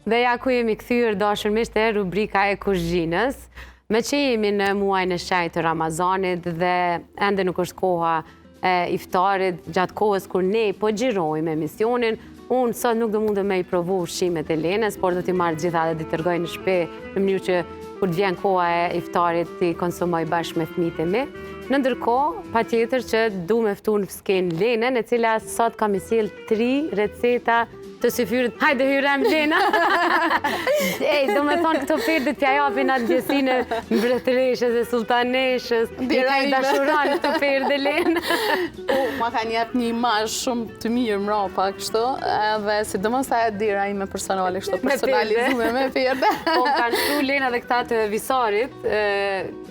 Dhe ja ku jemi kthyer dashurimisht te rubrika e kuzhinës, me që jemi në muajin e shejtë të Ramazanit dhe ende nuk është koha e iftarit, gjatë kohës kur ne po xhirojmë emisionin. Unë sot nuk do mundem me i provu ushqimet e Lenës, por do t'i marrë gjitha dhe t'i tërgoj në shtëpi në mënyrë që kur të vjen koha e iftarit t'i konsumoj bashkë me fëmijët e mi. Në ndërkohë, patjetër që du me ftu në skenë Lenën, e cila sot ka më sjell 3 receta të syfyrit. Hajde hyrem Lena! Do me thonë këto perdit t'ja japin atë ndjesinë e mbretëreshës e sultaneshës. I ka i dashuron këto perde Lena. Ma ka njep një imazh shumë të mirë mrapa kështu, edhe sidomos ajo dira ime personale kështu personalizume me perde. Po kanë shkruar Lena dhe këta të Visarit,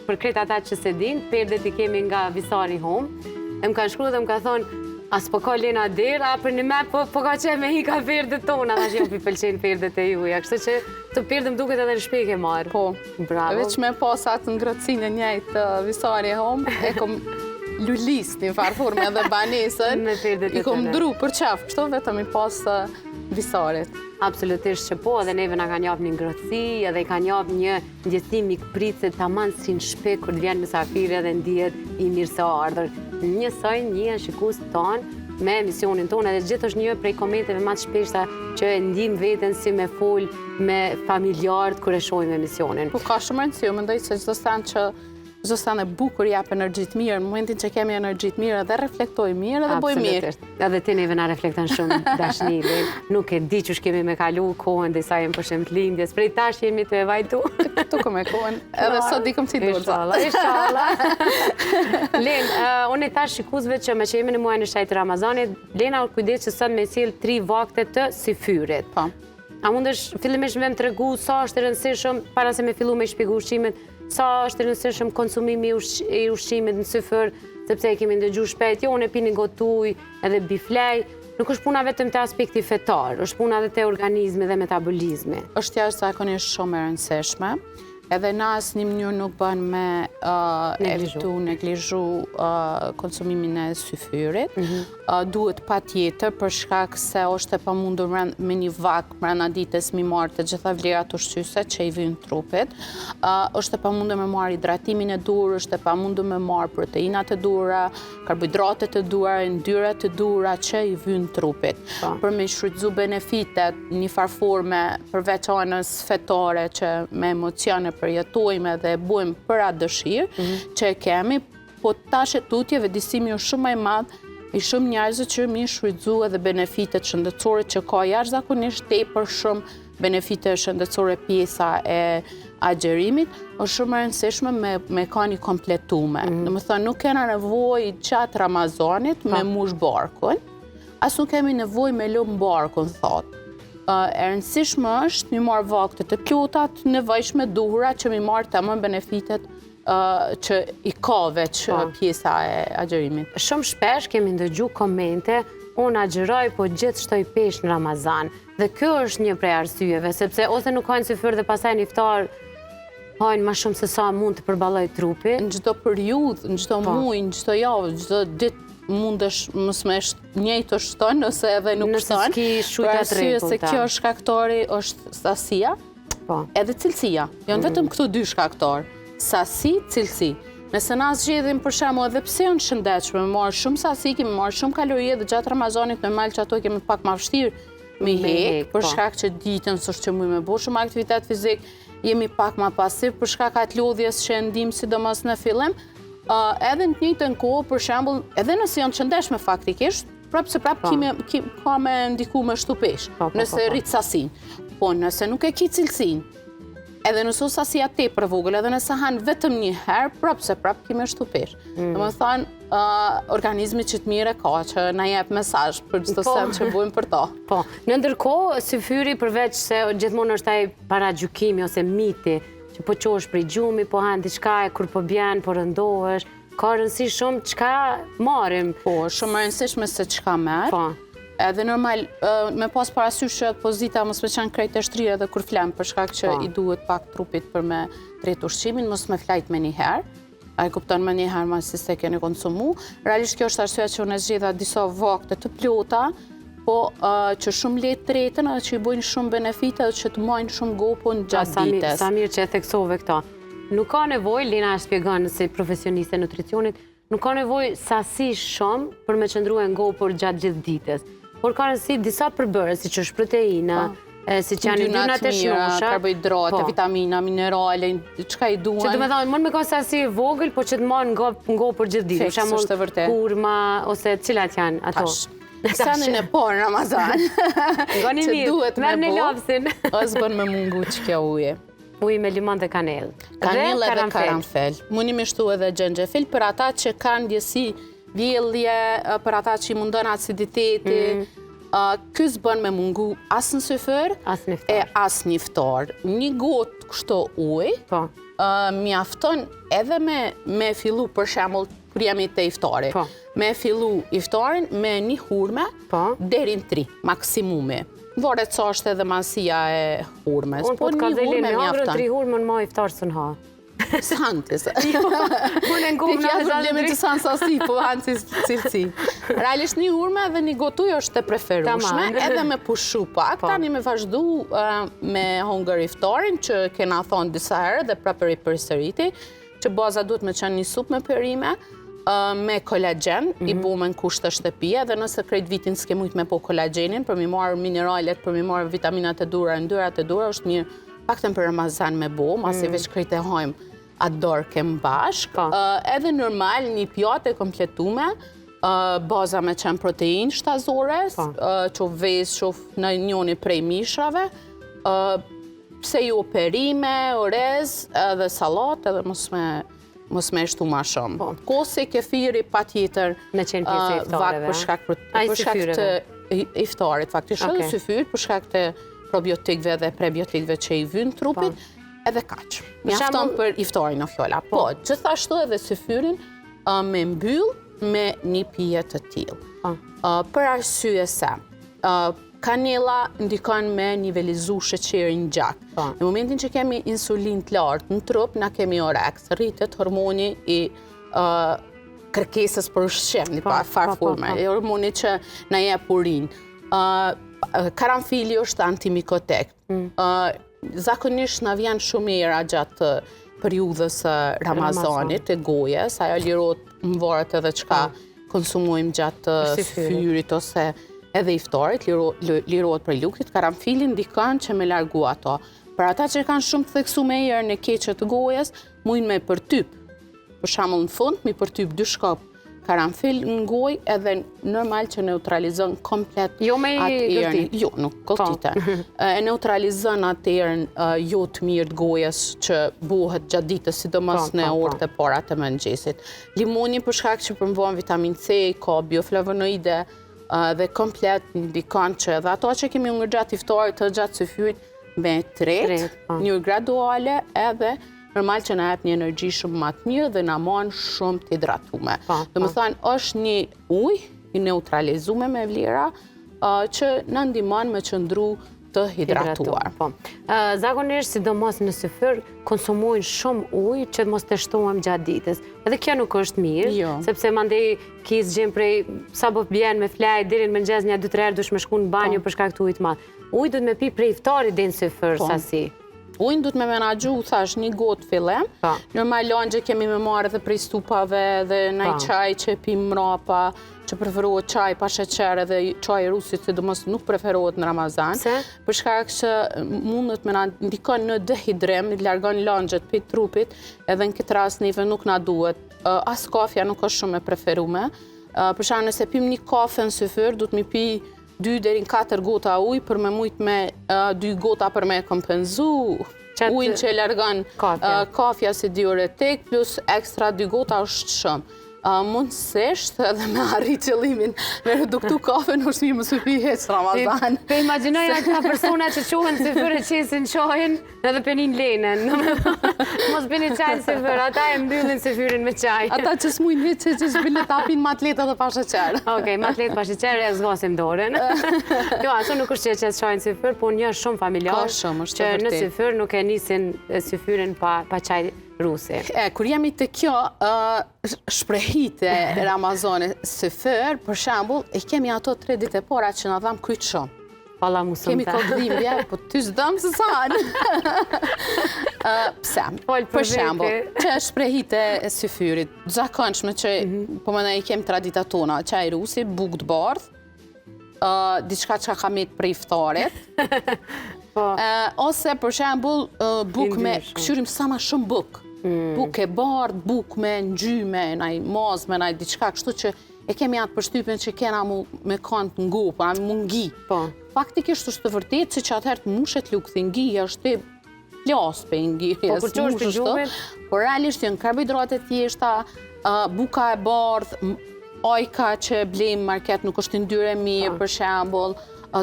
për krejt ata që se din, perdet i kemi nga Visari Home. E më kanë shkruar dhe më ka thonë, as po ka Lena der, a për një me po ka qe me hika perdet tona, dhe që jo pi pëlqen perdet e juja. Kështu që të perdet më duket edhe në shpik e marë. Po, bravo. Veç me pasat në ngrëtsinë e njëjtë Visari Home, e kom lulis një farforme edhe banesën, i kom dru për qef, kështu vetëm i pas Visarit. Absolutisht që po, edhe neve nga ka njap një ngrëtsi, edhe i ka njap një ndjesim i këpritse tamam si në shpik, kur të vjen mysafiri edhe ndihet i mirë se ardhur. Njësoj një shikus tonë me emisionin tonë, edhe gjithë është një prej komenteve ma të shpeshta që e ndim veten si me fol me familjarët kër e shojmë emisionin. Po ka shumë rëndësi, u mendoj se çdo stan e bukur jap energji të mirë, në momentin që kemi energji të mirë edhe reflektoj mirë edhe boj mirë. Edhe ti neve na reflekton shumë dashni. Nuk e di që kemi me kalu kohën dhe sa jemi për shemb lindjes. Prej tash jemi të vajtu. Këtu kom e kohën. Edhe sot dikom si dorza. Inshallah. Len, unë tash shikuesve që me që jemi në muajin e shejtë të Ramazanit, Lena kujdes që sot me sjell 3 vakte të syfyrit. Po. A mundesh fillimisht më tregu sa është e rëndësishëm para se me fillu me shpjegoj ushqimet? Sa është e rëndësishëm konsumimi i ushqimit në syfër, sepse e kemi ndëgju shpejt, jo unë e pini gotuj edhe biflej, nuk është puna vetëm të aspekti fetar, është puna edhe të organizmi dhe metabolizmi. Është jashtëzakonisht shumë e rëndësishme, edhe në asnjë mënyrë nuk bën me neglizhu konsumimin e syfyrit. Duhet patjetër për shkak se është e pamundur me një vak brenda ditës mi marrë të gjitha vlerat ushqyese që i vijnë trupit. Është e pamundur me marrë hidratimin e dur, është e pamundur me marrë proteinat e dura, karbohidratet e dura, yndyrrat e dura që i vijnë trupit. Për me shfrytëzu benefitet një farforme përveç anës fetare që me emocione përjetojmë dhe e bujmë për atë dëshirë që e kemi, po tash e tutjeve disimi është shumë më i madh i shumë njerëzve që mi shfrytëzu edhe benefitet shëndetësore që ka jashtëzakonisht tepër shumë benefite shëndetësore pjesa e agjerimit, është shumë e rëndësishme me ka një kompletume. Domethënë nuk kena nevojë gjatë Ramazanit me mush barkun, as nuk kemi nevojë me lëmë barkun, thotë. E rëndësishme është mi marrë vakte të plota të nevojshme duhura që mi marrë tamam benefitet që i ka veç pjesa e agjerimit. Shumë shpesh kemi ndëgju komente, unë agjeroj po gjithë shtoj peshë në Ramazan. Dhe kjo është një prej arsyeve, sepse ose nuk hajnë syfyr dhe pasaj një iftar hajnë ma shumë se sa mund të përballoj trupi. Në çdo periudhë, në çdo muaj, në çdo javë, çdo ditë mundesh mos me njëjtë shton ose edhe nuk shton. Për arsye se kjo shkaktori është sasia edhe cilësia. Janë vetëm këto 2 shkaktorë. Sasi, cilësi. Nëse na zgjedhim për shembull edhe pse janë shëndetshme, me marrë shumë sasi, kemi marrë shumë kalori dhe gjatë Ramazanit normal që ato kemi pak më vështirë me hek, për shkak që ditën s'është që mujë me bëj shumë aktivitet fizik, jemi pak më pasiv për shkak atë lodhjes që ndim sidomos në fillim. Edhe në të njëjtën kohë, për shembull, edhe nëse janë të shëndetshme faktikisht, prapë ka me ndiku me shtu peshë, nëse rrit sasin. Po nëse nuk e ki cilësin, edhe nëse sasia tepër vogël, edhe nëse hanë vetëm një herë, prapë ki me shtu peshë. Domethënë, organizmi që të mire ka, që na jep mesazh për çdo sem që bujmë për ta. Po, në ndërkohë, syfyri përveç se gjithmonë është ai paragjykimi ose miti, që po qosh prej gjumi, po hanë diçka e kur po bjen, po rëndohesh, ka rëndësi shumë çka marrim. Po, shumë e rëndësishme se çka merr. Po. Edhe normal, me pas parasysh që pozita mos me qenë krejt e shtrirë edhe kur flam, për shkak që i duhet pak trupit për me tret ushqimin, mos me flajt me një herë. A e kupton me një herë ma si se keni konsumu. Realisht kjo është arsyeja që unë zgjedha disa vakte të plota, po që shumë letë tretën edhe që i bojnë shumë benefite dhe që të majnë shumë gopën gjatë ditës. Sa mirë që e theksove këta. Nuk ka nevoj, Lina shpjegon si profesioniste nutricionit, nuk ka nevoj sasi shumë për me qëndrua në gopër gjatë gjithë ditës. Por ka nësi disa përbërës, si që është proteina, si që janë ynat e shnusha, karbohidrate, vitamina, minerale, çka i duan. Që do me thonë, mund me ka sasi e vogël, po që të marë në gopër gjithë ditë. Fiks, është e vërtet. Kurma, ose cilat janë ato. Senin e por në Ramazan. Goni mirë, merë në lapsin. Ës bën me mungu që kjo uje. Uj me limon dhe kanel. Kanel edhe karanfel. Mundi me shtu edhe xhenxhefil për ata që kanë ndjesi vjellje, për ata që i mundon aciditeti. Ky s'bën me mungu as në syfër e as një iftar. Një gotë kështu ujë mjafton edhe me fillu për shembull kur jemi te iftari. Me fillu iftarin me një hurme deri në 3 maksimumi. Varet sa është edhe masia e hurmes. Unë po të kalzeli në agrë 3 hurme në ma iftar së në ha. Santis. Unë e në kumë në problemin që sanë sasi, po hanë cilësi. Realisht një hurme dhe një gotuj është e preferushme, edhe me pushu pak. Tani me vazhdu me hunger iftarin, që kena thonë disa herë dhe prapër i përsëriti, që baza duhet me qenë një sup me perime, me kolagen, i bume në kushtë të shtëpia, dhe nëse krejt vitin s'ke mujt me po kolagenin, për mi marë mineralet, për mi marë vitaminat e dura, ndyrat e dura, është mirë pakten për Ramazan me bo, masi veç krejt e hojmë atë dorë kem bashk. Edhe normal, një pjatë e kompletume, baza me qenë protein shtazores, qof ves, qof në njoni prej mishrave, pse jo perime, orez, edhe salat, edhe mos me shtu ma shumë. Kosi kefiri pa tjetër vak për shkak të iftarit, faktisht edhe syfyr, për shkak të probiotikve dhe prebiotikve që i vynë trupit, edhe kaq. Mjafton për iftarin o fjolla. Po, gjithashtu edhe syfyrin me mbyll me një pije të tillë. Për arsye se kanela ndikon me nivelizu sheqerin gjak. Në momentin që kemi insulin të lartë në trup, na kemi oreks, rritet hormoni i kërkesës për ushqim, një farforme, hormoni që na jep urinë. Karanfili është antimikotek. Zakonisht na vjen shumë era gjatë periudhës Ramazanit, e gojes, ajo lirot më varet edhe çka konsumojmë gjatë fyrit ose edhe iftarit, lirohet për luktit. Karanfili ndikon që me largu ato. Për ata që kanë shumë të theksu me erë në keqet të gojes, mujnë me përtyp. Për shembull në fund, mi përtyp 2 shkop karanfil në gojë, edhe normal që neutralizon komplet jo me gëlti. Jo, nuk gëltite. E neutralizon atë erën jo të mirë të gojes që buhet gjatë ditës, sidomos në orët e para të mëngjesit. Limoni për shkak që përmbon vitamin C, ka bioflavonoide, dhe komplet ndikon që edhe ato që kemi unë gjatë iftarit të gjatë syfyrit me tret, një graduale, edhe normal që na jep një energji shumë më të mirë dhe na mon shumë të hidratume. Do më thënë, është një ujë i neutralizume me vlera që na ndihmon me qëndru të hidratuar. Zakonisht, sidomos në syfyr, konsumojnë shumë ujë që mos të shtohem gjatë ditës. Edhe kjo nuk është mirë, sepse mandej ki zgjem prej sa po bjen me flaj, deri në mëngjes një 2-3 herë dush me shku në banjo për shkak të ujit madh. Ujë duhet me pi prej iftarit deri në syfyr sasi. Ujnë duhet me menaxhu, thash, një gotë fillem. Normal langje kemi me marrë dhe prej stupave dhe naj çaj që pim mrapa, që preferohet çaj pa sheqer edhe çaj rusit, sidomos nuk preferohet në Ramazan. Për shkak që mundet me na ndikon në dehidrim, largon langjet prej trupit, edhe në këtë rast neve nuk na duhet. As kafja nuk është shumë e preferume. Për shkak nëse pim një kafe në syfyr, duhet mi pi 2 deri në 4 gota ujë për me mujt me 2 gota për me kompenzu ujnë që largon kafja si diuretik, plus ekstra 2 gota është shumë. Mundësisht edhe me arrit qëllimin me reduktu kafe në ushqim më supi heq Ramazan. Pe imaginoj ata persona që qohen syfyr e qesin qajin edhe penin lenen. Mos bini qajnë syfyr, ata e mbyllin syfyrin me qaj. Ata që s'mujnë heq që s'bile tapin matlet edhe pa sheqer. Okej, matlet pa sheqer e zgasim dorën. Jo, ato nuk është që qajnë syfyr, po një shumë familjar që në syfyr nuk e nisin syfyrin pa qaj rusi. Kur jemi të kjo, shprehit e Ramazani syfër, për shembull, e kemi ato 3 ditë e para që na dham kryt shumë. Palla mu sëmta. Kemi kodhimbje, po ty s'dëm se sanë. Pse? Për shembull, që shprehit e syfyrit, zakonshme që po më ne i kemi traditat tona, çaj rusi, bukë të bardhë, diçka që ka met për iftarit, ose për shembull bukë me këshyrim sa ma shumë bukë. Bukë e bardhë, bukë me ngjyme, naj mazme, naj diçka, kështu që e kemi atë përshtypjen që kena me kanë të ngopur, mu ngi. Faktikisht është të vërtetë se që atëherë të mushet lukthi ngi, është plas për ngirjes, por realisht janë karbohidrate thjeshta, buka e bardhë, ajka që blejmë market nuk është ndyre mirë, për shembull,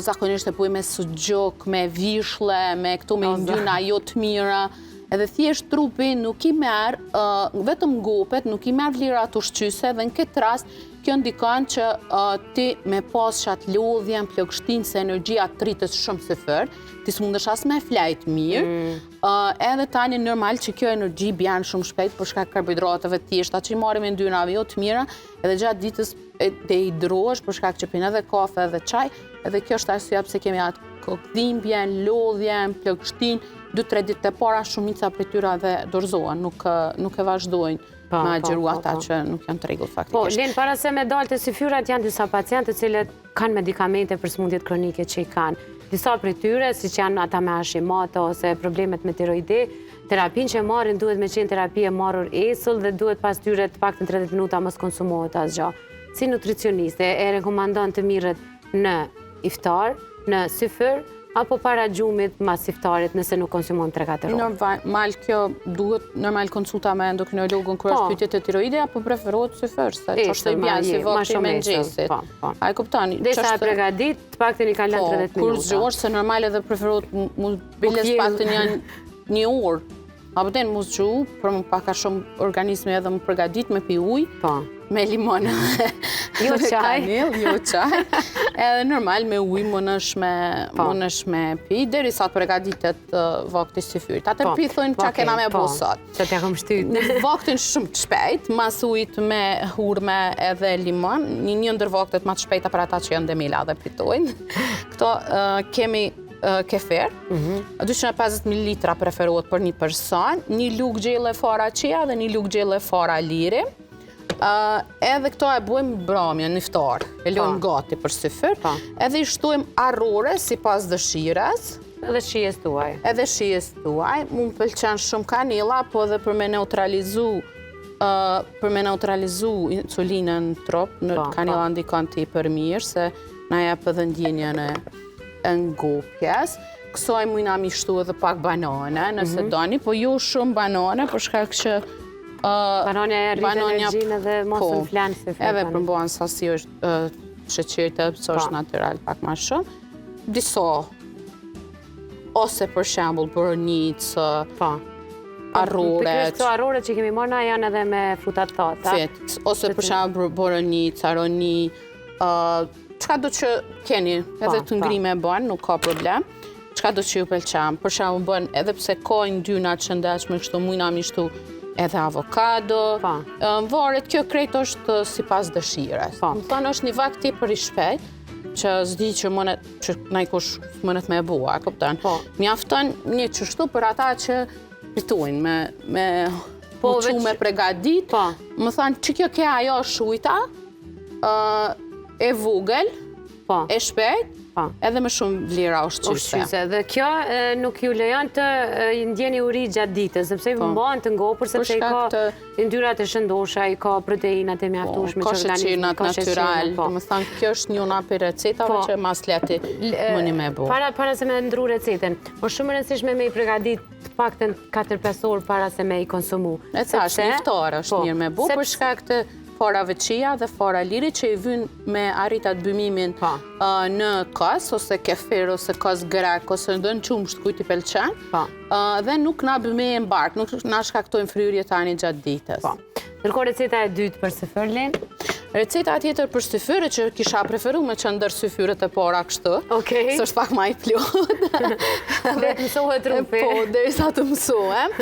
zakonisht e puj me sugjok, me vishle, me këto me ndyna jo të mira, edhe thjesht trupi nuk i merë, vetëm ngopet, nuk i merë vlirat ushqyse, dhe në këtë rast, kjo ndikon që ti me pas qatë lodhjen, plagështinë, se energjia të rritës shumë syfër, ti s'mundesh as me flajt mirë, edhe tani normal që kjo energji bjen shumë shpejt për shkak karbohidrateve thjeshta që i marrim me ndyrave jo të mira, edhe gjatë ditës dehidrohesh për shkak që pin edhe kafe edhe çaj, edhe kjo është arsyeja pse kemi atë kokdhimbjen, lodhjen, plagështinë, 2-3 ditë e para shumica prej tyre dhe dorëzohen, nuk e vazhdojnë me agjeru ata që nuk janë të rregull faktikisht. Po, Len, para se me dalë të syfyrat janë disa pacientë të cilët kanë medikamente për sëmundjet kronike që i kanë. Disa prej tyre, si që janë ata me Hashimoto ose problemet me tiroide, terapin që marrin duhet me qenë terapi e marrur esull dhe duhet pas tyre të paktën 30 minuta mos konsumohet asgjë. Si nutricioniste, e rekomandon të mirët në iftar, në syfër, apo para gjumit mas iftarit nëse nuk konsumon 3-4 orë? Normal kjo duhet normal konsulta me endokrinologun kur është pyetje të tiroide, apo preferohet syfër, se ç'është i bën si vakti i mëngjesit. Ai kupton. Desa e përgatit, të paktën i ka lënë 30 minuta. Kur zgjohesh se normal edhe preferohet mu biles paktën janë 1 orë. Apo den mu zgju, për më pak a shumë organizmi edhe më përgatit me pi ujë, me limon. Jo çaj. Jo çaj. Edhe normal me ujë mundesh me pi derisa të përgatitet vakti i syfyrit. Atë pi thonë çka kena me bëu sot. Çfarë t'ja kam shtyt. Në vaktin shumë të shpejt, mas ujit me hurme edhe limon, një ndër vaktet më të shpejta për ata që janë demila dhe pitojnë. Këto kemi kefer, 250 ml preferohet për një person, një lugë gjelle fara qia dhe një lugë gjelle fara liri. Edhe këto e bujmë bramje në iftar, e lojmë gati për syfër, edhe i shtojmë arrore si pas dëshires. Edhe shijes tuaj. Edhe shijes tuaj, mu më pëlqen shumë kanela, po edhe për me neutralizu insulinën në trup, kanela ndikon t'i për mirë, se na jep edhe ndjenjën e ngopjes. Kësaj mujna mi shtu edhe pak banane, nëse doni, po jo shumë banane, për shkak që banania e rritë energjinë dhe mosën flanë se fërë. Edhe përmbohen sasi është sheqerit e pësë është natural pak ma shumë. Disa, ose për shembull boronicë, arroret. Këto arroret që kemi marrë na janë edhe me frutat thata. Ose për shembull boronicë, aroni, çka do që keni, edhe të ngrime e bën, nuk ka problem. Çka do që ju pëlqen, për shembull bën edhe pse ka ndyna të shëndetshme kështu mujna mi shtu edhe avokado. Varet kjo krejt është sipas dëshirës. Më thonë është një vakt tepër i shpejt, që s'di që najkush mënet me e bua, kupton? Mjafton një qështu për ata që pitojnë me uqu me pregadit. Më thonë që kjo ke ajo shujta, e vogël, e shpejt, edhe më shumë vlera ushqyse. Dhe kjo nuk ju lejon të ndjeni uri gjatë ditës, sepse ju mbahen të ngopur, sepse i ka ndyrat e shëndosha, i ka proteinat e mjaftueshme që organizmi ka natural. Më thënë, kjo është njëna për recetave që mas leti mëni me bu. Para se me ndru receten, është shumë rëndësishme me i pregadit të paktën 4-5 orë para se me i konsumu. E thash, një iftar është mirë me bu, për shkak të fara veçia dhe fara liri që i vynë me arritat bëmimin në kas, ose kefir, ose kas grek, ose në dënë qumë shtë kujti pëlqen, dhe nuk na bëmi e mbark, nuk na shkaktojnë fryrje tani gjatë ditës. Nërko receta e dytë për syfër, Len? Receta tjetër për syfyre që kisha preferu me që ndër syfyret e para kështu, së është pak ma i plot. Dhe të mësohet trupi. Po, derisa të mësohem.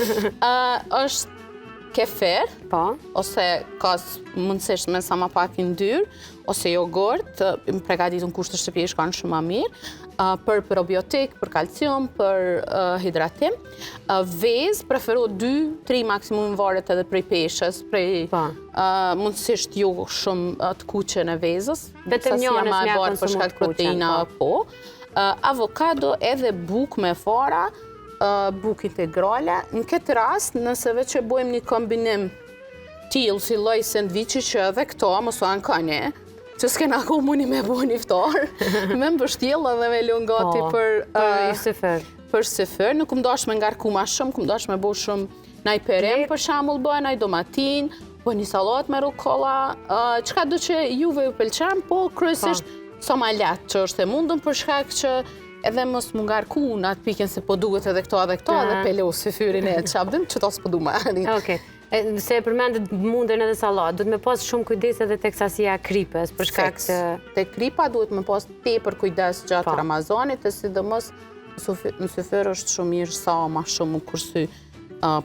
është kefer, ose ka mundësisht me sa ma pak i ndyrë, ose jogurt, më pregaditën kushtë të shtëpi shkanë shumë ma mirë, për probiotik, për kalcium, për hidratim. Vezë, preferu 2-3 maksimum varet edhe prej peshës, prej mundësisht jo shumë të kuqen e vezës. Vetëm njënës me a konsumu të proteina, po. Avokado edhe buk me fara, buk integrale. Në këtë rast, nëse veç e bojmë një kombinim tilë, si loj sandviqi që edhe këto, mos anë kane, që s'kena ku muni me bo një iftar, me mbështjela dhe me lënë gati për sifër. Nuk më dash me ngarku ma shumë, më dash me bo shumë naj perem, për shamull bëj, naj domatin, bëj një salat me rukolla, qka du që juve ju pëlqen, po kryesisht sa ma letë që është e mundën për shkak që edhe mos më ngarku në atë piken se po duhet edhe këto edhe peleu sifyrin e qabdim, që ta s'po du ma. Se përmendet mundën edhe salat, duhet me pas shumë kujdes edhe tek sasia kripës, për shkak të... Te kripa duhet me pas tepër kujdes gjatë Ramazanit, e sidomos në sifyr është shumë mirë sa ma shumë më kursy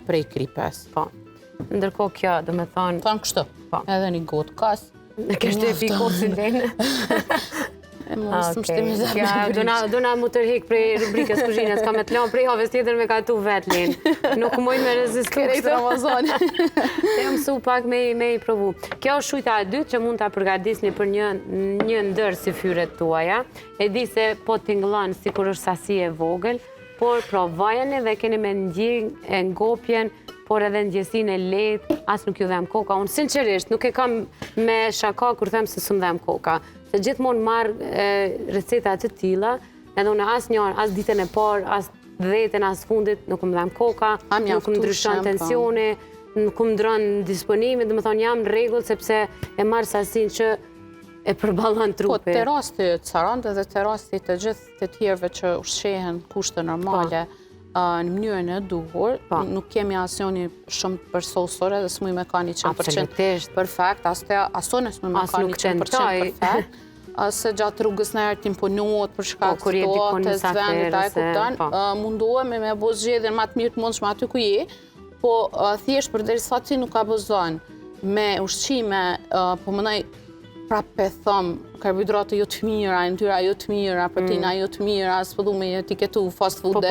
prej kripës. Ndërkohë kjo, do me thonë... Thonë kështu, edhe një gotë kas. Në kështë e pikosin venë. Duna mu tërhik prej rubrikës kuzhinës, ka me të lanë prej haves tjetër me ka tu vetë linë. Nuk moj me rezistu kështë Ramazani. Te mësu pak me i provu. Kjo është shujta e dytë që mund të përgadisni për një ndër si fyret tuaja. E di se po t'ingëllon si kur është sasi e vogël, por provajani dhe keni me ndjeng e ngopjen, por edhe ndjesin e letë, asë nuk ju dhem koka. Unë sinqerisht nuk e kam me shaka kur them se së më dhem koka. Se gjithmonë marrë recetat të tilla, edhe unë asë njërë, asë ditën e parë, asë dhjetën, asë fundit, nuk më dhem koka, nuk më ndryshon tensioni, nuk më ndron disponimi, dhe më thonë jam në regull, sepse e marrë sasin që e përballon trupi. Po, të rasti të sarante dhe të rasti të gjithë të tjerëve që ushqehen kushte normale, në mënyrën e duhur, nuk kemi asnjëni shumë për sosore dhe s'muj me ka 100% perfekt, asone s'muj me ka 100% perfekt, se gjatë rrugës në herë t'imponuot për shkak të dotës, vendit, a e kuptan, mundohemi me bo zgjedhjen ma të mirë të mundshme aty ku je, po thjesht përderisa ti nuk ka bëzon me ushqime, po mënoj prapë thëmë karbohidrate jo të mira, ntyra jo të mira, proteina jo të mira, s'po du me etiketu fast food,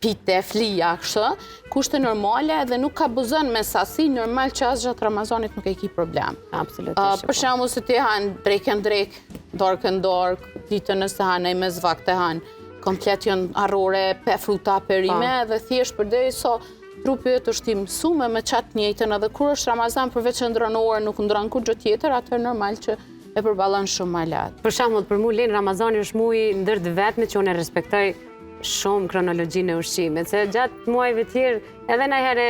pite, flija, kështë, kushte normale dhe nuk ka bëzën me sasi normal që asë gjatë Ramazanit nuk e ki problem. Absolutisht. Për shembull se ti hanë drejk e ndrejk, dark e dark, ditën nëse hanë e mes vakte hanë, komplet janë arrore, pe fruta, perime, dhe thjesht përderi so trupi të është mësume me qatë njëjtën, edhe kur është Ramazan përveç që ndronë orë nuk ndronë kur gjë tjetër, atër normal që e përballon shumë ma latë. Për shembull, për mu Lenë, Ramazani është muaj ndër të vetme që unë e respektoj shumë kronologjinë e ushqimit, se gjatë muajve tjerë, edhe na herë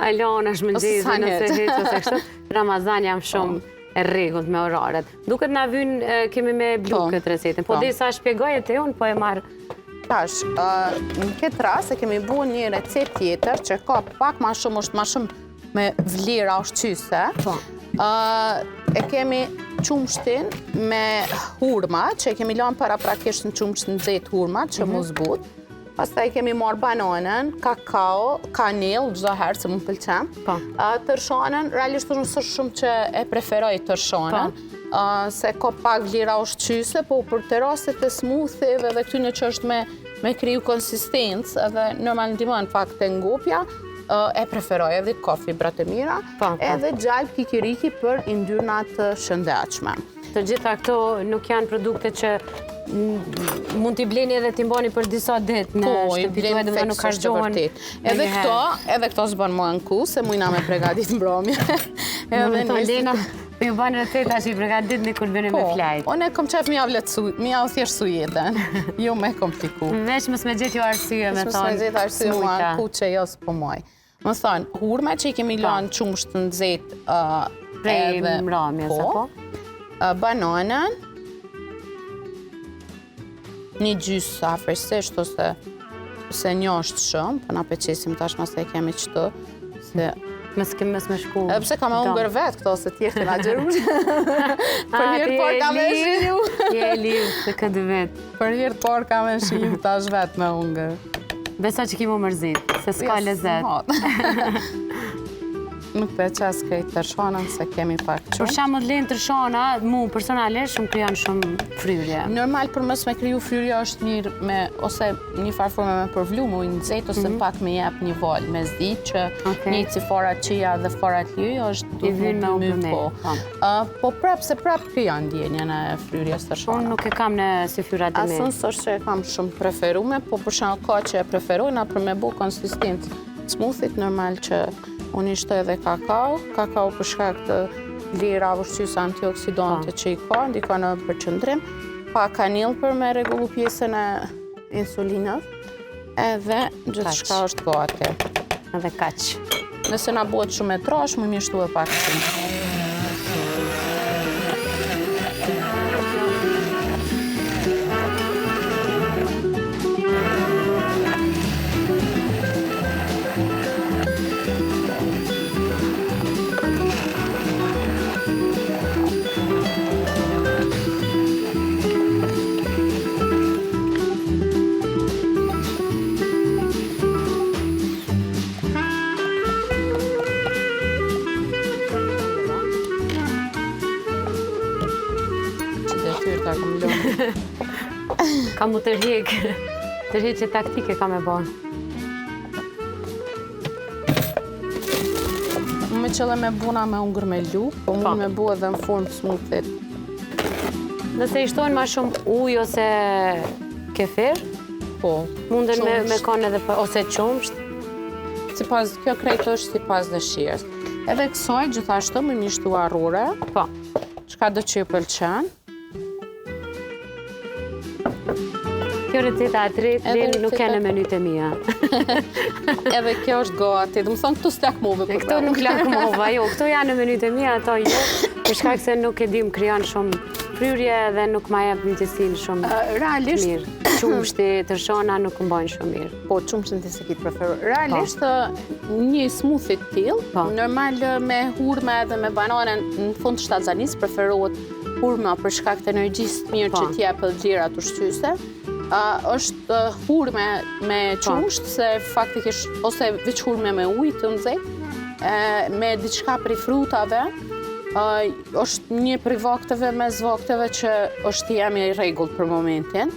ajlon është mëngjesi, nëse hecë ose kështu, Ramazan jam shumë e rregullt me oraret. Duket na vyn kemi me blu këtë recetin, po disa shpjegoje te unë, po e marr. Tash, në këtë rast e kemi bu një recetë tjetër që ka pak ma shumë, është ma shumë me vlera ushqyse. E kemi qumshtin me hurma, që e kemi lanë para prakisht në qumshtin nxehtë hurma, që mu zbut. Pastaj kemi marrë bananën, kakao, kanel, çdo herë se më pëlqen. Tërshanën, realisht është shumë që e preferoj tërshanën, se ka pak vlera ushqyse, po për të rastet e smoothie-ve dhe këtyne që është me kriju konsistencë, edhe normal ndihmon pak të ngopja, e preferoj edhe ka fibrat e mira, edhe gjalp kikiriki për yndyrna të shëndetshme. Të gjitha këto nuk janë produkte që mund t'i bleni edhe t'i mbani për disa ditë në shtëpi, edhe nuk harxhohen. Edhe këto s'bën më anku, se mujna me pregadit mbrëmje. Lena, me ju banë receta që i pregadit në kur bëni me flajt. Unë e kom qef mi javë thjesht sujetën, jo me kompliku. Veç mës me gjithë jo arsye me thonë. Mës me gjithë arsye më anku që jo s'po moj. Më thonë, hurme që i kemi lanë qumsht në nxehtë prej mramjes, apo? Bananën, një gjysë afërsisht ose njështë shumë, për na peqesim tash mas e kemi qëtë, se... Mësë kemë mësë me shku... Edhe pse ka me ungër vetë këto, se tjerë të nga gjërur. Për njërë por ka me shiju. Je e lirë të këtë vetë. Për njërë por ka me shiju tash vetë me ungër. Besa që ki mu mërzit, se s'ka lezet. Nuk të qas këtë tërshonën se kemi pak Për qumë. shembull lenë tërshona, mu personalisht shumë krijon shumë fryrje. Normal për mos me kriju fryrje është mirë me ose një farë forme me përvlu, me ujë nxehtë ose pak me jep një val me zi që një si forat qia dhe forat lyj është duhet me mytë po. Po prap se prap krijon ndjenjën e fryrjes tërshona. Unë nuk e kam në syfyrat e mi. Asën s'është që e kam shumë preferume, po për shembull ka që e preferojnë për me bu konsistencë smoothie normal që unë ishtoj edhe kakao për shkak të lira ushqyese antioksidante që i ka, ndikon në përqendrim, pa kanil për me rregullu pjesën e insulinës, edhe gjithçka është gati. Edhe kaq. Nëse na bëhet shumë e trash, më mjeshtu e pak shumë. Kam u tërheqje taktike kam e bon. Me qëlle me buna me ungër me luk, po mund me bu edhe në formë smoothie. Nëse i shtojnë ma shumë ujë ose kefir, po, munden me konë edhe ose qumsht. Sipas kjo krejt është sipas dëshirës. Edhe kësaj gjithashtu me mishtu arrore, po, çka do që i pëlqen. Kjo receta e tretë Leni nuk e në menytë e mia. Edhe kjo është gati, do më thonë këtu s'lakmove për Këto nuk lakmova, jo, këto janë në menytë e mia, ato jo, për shkak se nuk e dim krijon shumë fryrje dhe nuk ma jep ndjesinë shumë mirë. Qumshti, tërshona nuk mbajnë shumë mirë. Po, qumshtin ti se kitë preferu. Realisht, një smoothie të tillë, normal me hurme edhe me banane, në fund të shtazzanisë preferohet hurma për shkak të energjisë të mirë që t'jep vlerat ushqyese. Është hurme me qumsht, se faktikisht, ose veç hurme me ujë të nxehtë, me diçka prej frutave, është një prej vakteve mes vakteve që është jemi i rregullt për momentin,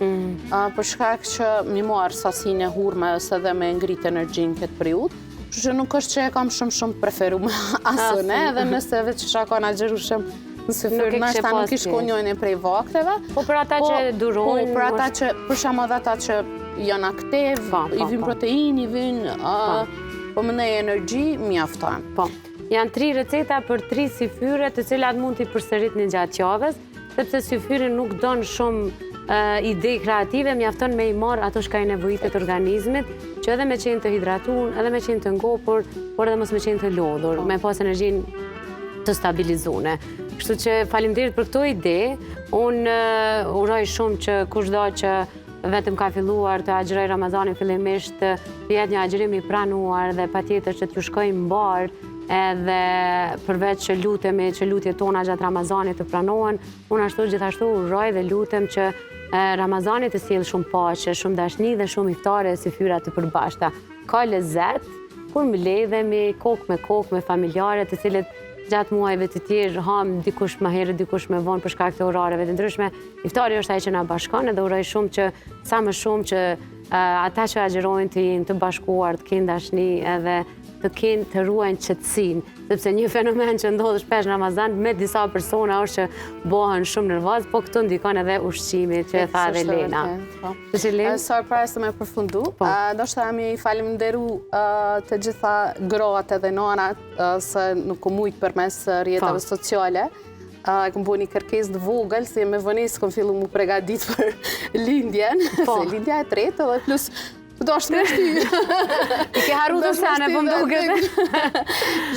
për shkak që mi marr sasinë e hurmes edhe me ngrit energjinë këtë periudhë, kështu që nuk është që e kam shumë preferuar asën, edhe nëse veç shaka na xherushëm në syfyr, nashta nuk i shkonjojnë prej vakteve. Po për ata që durojnë... Po për ata që, për shembull ata që janë aktiv, i vin protein, i vin po më ndaj energji, mjafton. Po. Janë 3 receta për 3 syfyre të cilat mund t'i përsëritni gjatë javës, sepse syfyri nuk don shumë ide kreative, mjafton me i marr ato që i nevojitet organizmit, që edhe me qenë të hidratuar, edhe me qenë të ngopur, por edhe mos me qenë të lodhur, me pas energjinë të stabilizuar. Kështu që faleminderit për këto ide. Unë uroj shumë që kushdo që vetëm ka filluar të agjëroj Ramazanin fillimisht, të jetë një agjërim i pranuar dhe patjetër që t'ju shkojë mbar, edhe përveç që lutemi që lutjet tona gjatë Ramazanit të pranohen, unë gjithashtu uroj dhe lutem që Ramazani të sjellë shumë paqe, shumë dashni dhe shumë iftare si syfyra të përbashkëta. Ka lezet kur mbledhemi kokë me familjare të cilët gjatë muajve të tjerë ham dikush më herët, dikush më vonë për shkak të orareve të ndryshme. Iftari është ai që na bashkon dhe uroj shumë që sa më shumë që ata që agjërojnë të jenë të bashkuar, të kenë dashni edhe të ruajnë qetësinë, sepse një fenomen që ndodh shpesh në Ramazan me disa persona është që bëhen shumë nervoz, po këtu ndikon edhe ushqimi që e tha edhe Lena. Sa para se me përfundu, ndoshta jam i falenderu të gjitha gratë edhe nënat se nuk u mujt përmes rrjeteve sociale. Kom bo një kërkesë të vogël, se me vonesë kom fillu mu pregadit për lindjen, se lindja e tretë dhe plus do është me shty. I ke haru të sene, po më duket.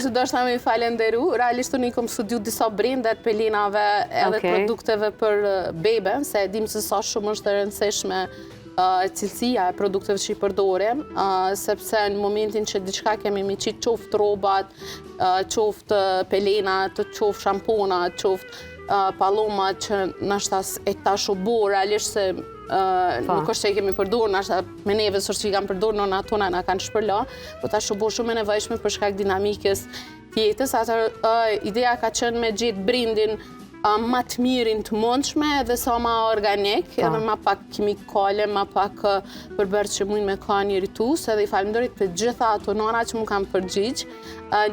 Që do është me i falenderu. Realisht unë i kom studiu disa brendet pelinave edhe produkteve për beben, se dim se sa shumë është e rëndësishme cilësia e produkteve që i përdorim, sepse në momentin që diçka kemi mi qitë qoftë robat, qoftë pelenat, qoftë shamponat, qoftë palloma që nashta e ta shubur, realisht se nuk është që i kemi përdurë, nashta me neve së që i kam përdurë, nëna tona na kanë shpërla, po ta shubur shumë e nevojshme për shkak dinamikës tjetës, atër ideja ka qenë me gjetë brindin ma të mirin të mundshme edhe sa ma organik, edhe ma pak kimikale, ma pak përbërë që mujnë me ka një ritus, edhe i falenderit për gjitha ato nona që mu kam përgjigj.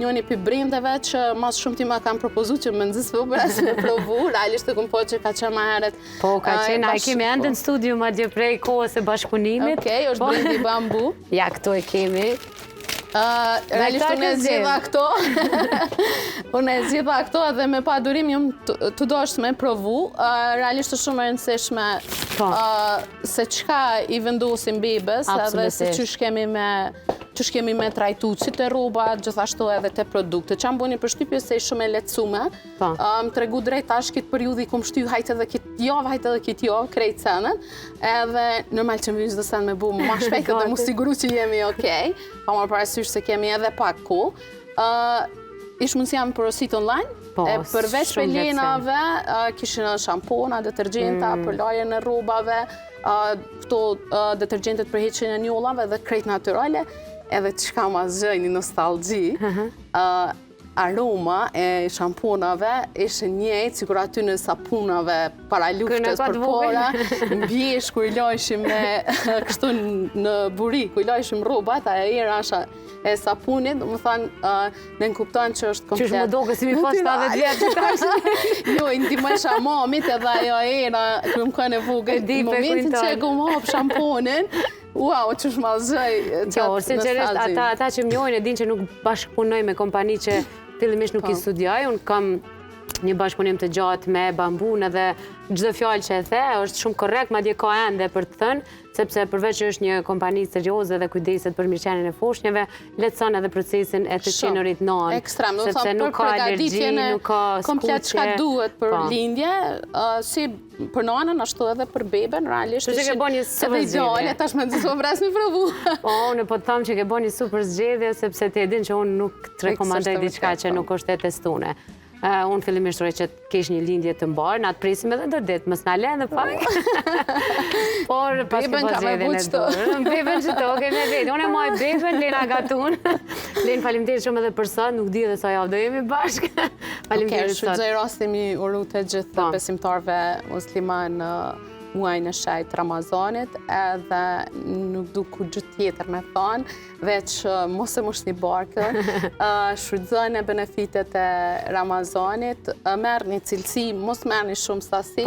Njoni për brindeve që mas shumë ti ma kam propozu që më nëzisë për asë me provu, realisht të kumë po që ka qenë ma heret. Po, ka qenë, a kemi endë në studiu ma dje prej kohës e bashkëpunimit. Okej, është brindi bambu. Ja, këto e kemi. Realisht unë e zgjidha këto. Unë e zgjidha këto edhe me pa durim jëmë të doshtë me provu. Realisht është shumë e rëndësishme se qka i vendosim bebes edhe se që kemi me trajtu që të roba, gjithashtu edhe të produkte. Që më boni përshtypje se i shumë e letësume. Më tregu drejt tash këtë periudi ku më shty hajtë edhe këtë javë, hajtë edhe këtë javë, krejtë senën. Edhe normal që më vishë dhe sen me bu ma shpejtë dhe mu siguru që jemi okej. Pa më parasysh se kemi edhe pak ku. Ishë mundës jam porosit online. Përveç për lenave, kishin shampona, detergjenta, për laje në robave, këto detergjentet për heqen e njollave dhe krejt naturale, edhe që ka ma zhëj një nostalgji, aroma e shamponave ishe njëjtë, sigur aty në sapunave para luftës për para, në bjesh ku i lojshim me kështu në buri, ku i lojshim robat, a e asha e sapunit, më thanë, në nënkuptan që është komplet. Qysh më doke si mi pas 70 vjetë që tash? Jo, i ndimësha mamit edhe ajo era, kërë më kënë e vogët, në momentin që e gëmë hapë shamponin, wow, që shma zëj qatë nostalgjin. Ata që mjojnë e din që nuk bashkëpunoj me kompani që fillimisht nuk i studioj, unë kam një bashkëpunim të gjatë me bambun edhe çdo fjalë që e the është shumë korrekt, madje ka ende për të thënë, sepse përveç që është një kompani serioze dhe kujdeset për mirëqenien e foshnjave, lehtëson edhe procesin e të qenurit non. Ekstrem, do të sepse nuk ka alergji, nuk ka komplet çka duhet për lindje, si për nanën ashtu edhe për beben, realisht. Që ke bën një super zgjedhje. Tash më nxito vras me provu. Po, unë po të them që ke bën një super zgjedhje sepse ti e din që unë nuk të rekomandoj diçka që nuk është e testuar. Unë fillimisht që të kesh një lindje të mbarë, na të presim edhe do ditë, mës na lehen dhe pak. Por pas ke po zgjedhjen e dorë. Beben që to, kemi vetë. Unë e maj beben, Lena gatun. Len, faleminderit shumë edhe për sot, nuk di edhe sa javë do jemi bashkë. Faleminderit sot. Shfrytëzoj rastin mi uru të gjithë besimtarve musliman muajin e shejt Ramazanit, edhe nuk du ku gjithë tjetër me thonë, veç mos e mushni barkën, shfrytëzojnë e benefitet e Ramazanit, merë një cilësi, mos merë një shumë sasi,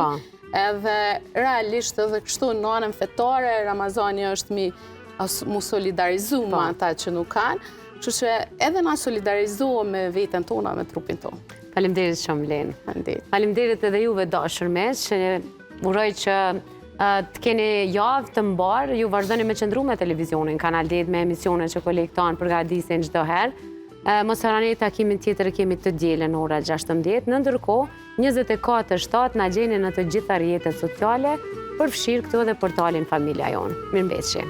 edhe realisht edhe kështu në anën fetare, Ramazani është mu solidarizu me ata që nuk kanë, kështu që edhe na solidarizohë me veten tona, me trupin tonë. Faleminderit shumë, Len. Faleminderit edhe juve dashur mes, që uroj që të keni javë të mbarë, ju vazhdoni me qëndru me televizionin, Kanal 10 me emisione që kolektan përgatisin çdo herë. Mos harroni takimin tjetër kemi të dielën ora 16, në ndërkohë 24/7 na gjeni në të gjitha rrjetet sociale, përfshirë këtu edhe portalin Familja Jon. Mirëmbëjtje.